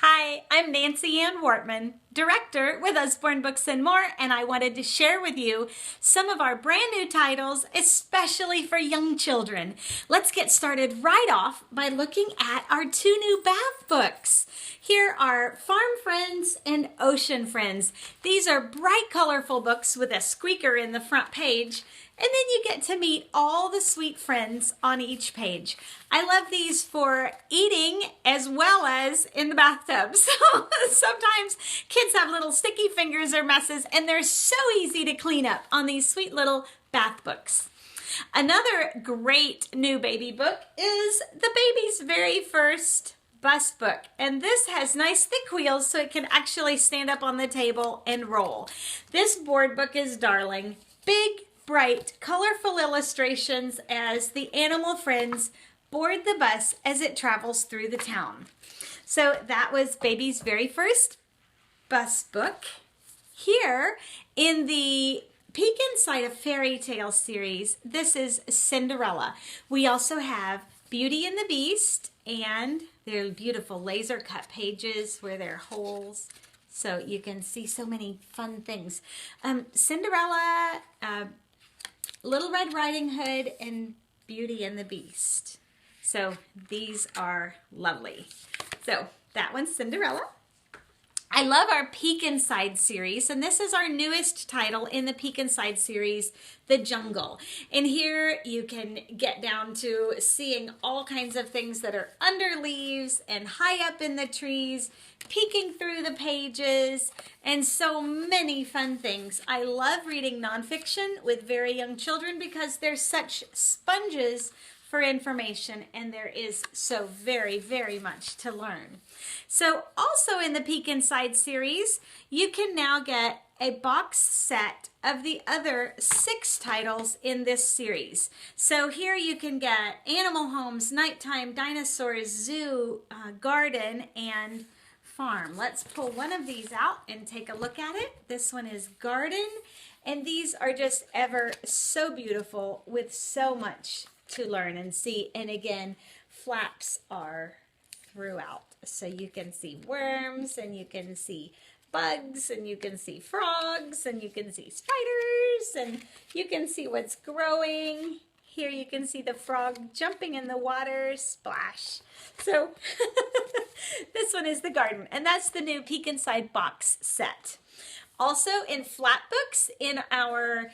Hi, I'm Nancy Ann Wortman, director with Usborne Books and More, and I wanted to share with you some of our brand new titles, especially for young children. Let's get started right off by looking at our two new bath books. Here are Farm Friends and Ocean Friends. These are bright, colorful books with a squeaker in the front page. And then you get to meet all the sweet friends on each page. I love these for eating as well as in the bathtub. So sometimes kids have little sticky fingers or messes, and they're so easy to clean up on these sweet little bath books. Another great new baby book is the baby's very first bus book, and this has nice thick wheels so it can actually stand up on the table and roll. This board book is darling. Big, bright, colorful illustrations as the animal friends board the bus as it travels through the town. So that was baby's very first bus book. Here in the Peek Inside a Fairy Tale series, this is Cinderella. We also have Beauty and the Beast, and their beautiful laser cut pages where there are holes so you can see so many fun things. Cinderella, Little Red Riding Hood, and Beauty and the Beast. So these are lovely. So that one's Cinderella. I love our Peek Inside series, and this is our newest title in the Peek Inside series, The Jungle. And here you can get down to seeing all kinds of things that are under leaves and high up in the trees, peeking through the pages, and so many fun things. I love reading nonfiction with very young children because they're such sponges for information, and there is so very, very much to learn. So also in the Peek Inside series, you can now get a box set of the other 6 titles in this series. So here you can get Animal Homes, Nighttime, Dinosaurs, Zoo, Garden, and Farm. Let's pull one of these out and take a look at it. This one is Garden, and these are just ever so beautiful with so much to learn and see. And again, flaps are throughout, so you can see worms, and you can see bugs, and you can see frogs, and you can see spiders, and you can see what's growing. Here you can see the frog jumping in the water, splash. So this one is the garden, and that's the new Peek Inside box set. Also in flap books, in our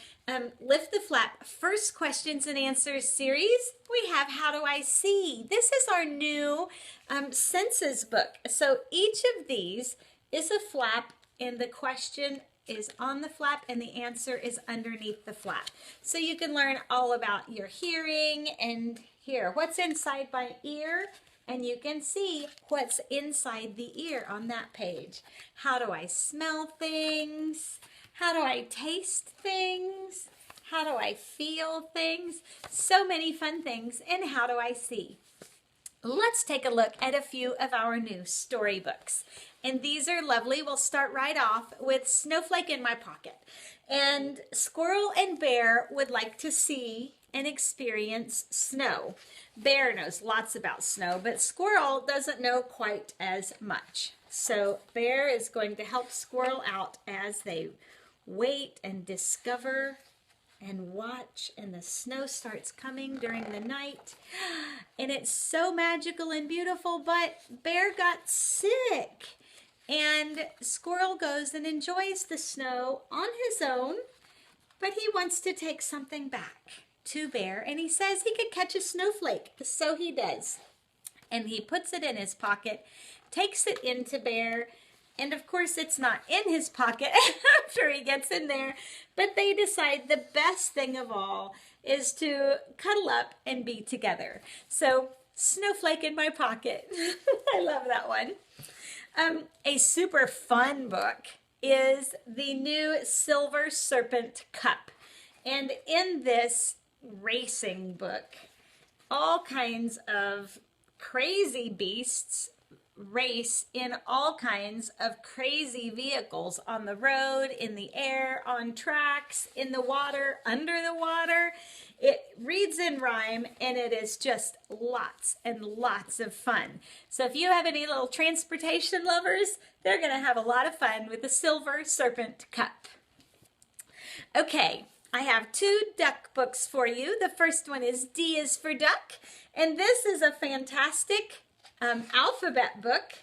Lift the Flap First Questions and Answers series, we have How Do I See? This is our new senses book. So each of these is a flap, and the question is on the flap and the answer is underneath the flap. So you can learn all about your hearing, and here, what's inside my ear? And you can see what's inside the ear on that page. How do I smell things? How do I taste things? How do I feel things? So many fun things. And how do I see? Let's take a look at a few of our new storybooks. And these are lovely. We'll start right off with Snowflake in My Pocket. And Squirrel and Bear would like to see and experience snow. Bear knows lots about snow, but Squirrel doesn't know quite as much. So Bear is going to help Squirrel out as they wait and discover and watch, and the snow starts coming during the night. And it's so magical and beautiful, but Bear got sick. And Squirrel goes and enjoys the snow on his own, but he wants to take something back to Bear, and he says he could catch a snowflake. So he does. And he puts it in his pocket, takes it into Bear, and of course it's not in his pocket after he gets in there, but they decide the best thing of all is to cuddle up and be together. So Snowflake in My Pocket. I love that one. A super fun book is the new Silver Serpent Cup. And in this racing book, all kinds of crazy beasts race in all kinds of crazy vehicles on the road, in the air, on tracks, in the water, under the water. It reads in rhyme, and it is just lots and lots of fun. So if you have any little transportation lovers, they're going to have a lot of fun with the Silver Serpent Cup. Okay, I have 2 duck books for you. The first one is D is for Duck, and this is a fantastic alphabet book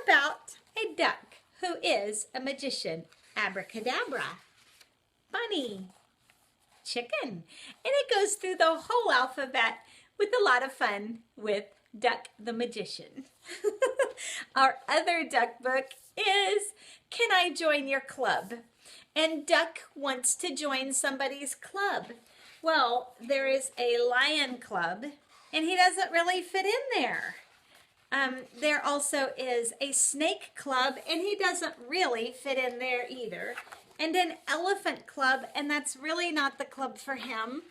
about a duck who is a magician. Abracadabra, bunny, chicken, and it goes through the whole alphabet with a lot of fun with Duck the Magician. Our other duck book is Can I Join Your Club? And Duck wants to join somebody's club. Well, there is a lion club, and he doesn't really fit in there. There also is a snake club, and he doesn't really fit in there either. And an elephant club, and that's really not the club for him.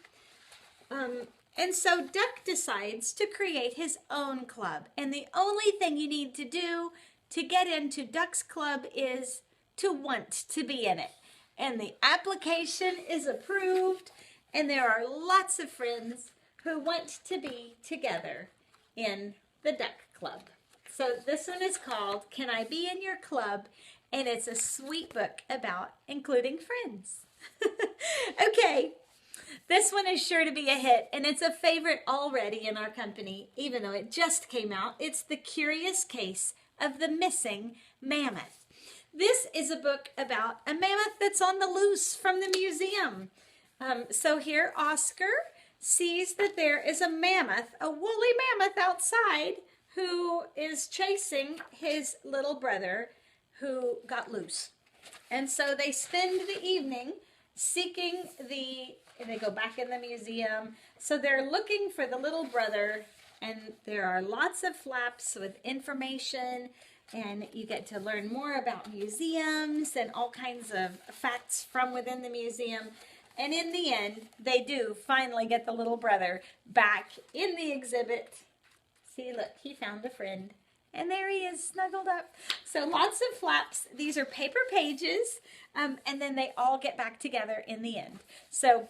And so Duck decides to create his own club. And the only thing you need to do to get into Duck's club is to want to be in it. And the application is approved, and there are lots of friends who want to be together in the Duck Club. So this one is called Can I Be in Your Club? And it's a sweet book about including friends. Okay, this one is sure to be a hit, and it's a favorite already in our company, even though it just came out. It's The Curious Case of the Missing Mammoth. This is a book about a mammoth that's on the loose from the museum. So here Oscar sees that there is a mammoth, a woolly mammoth outside, who is chasing his little brother who got loose. And so they spend the evening seeking and they go back in the museum. So they're looking for the little brother, and there are lots of flaps with information, and you get to learn more about museums and all kinds of facts from within the museum. And in the end, they do finally get the little brother back in the exhibit. See, look, he found a friend. And there he is, snuggled up. So lots of flaps. These are paper pages, and then they all get back together in the end. So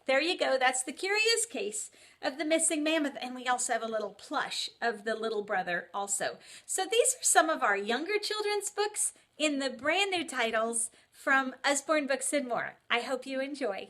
there you go. That's The Curious Case of the Missing Mammoth. And we also have a little plush of the little brother also. So these are some of our younger children's books in the brand new titles from Usborne Books and More. I hope you enjoy.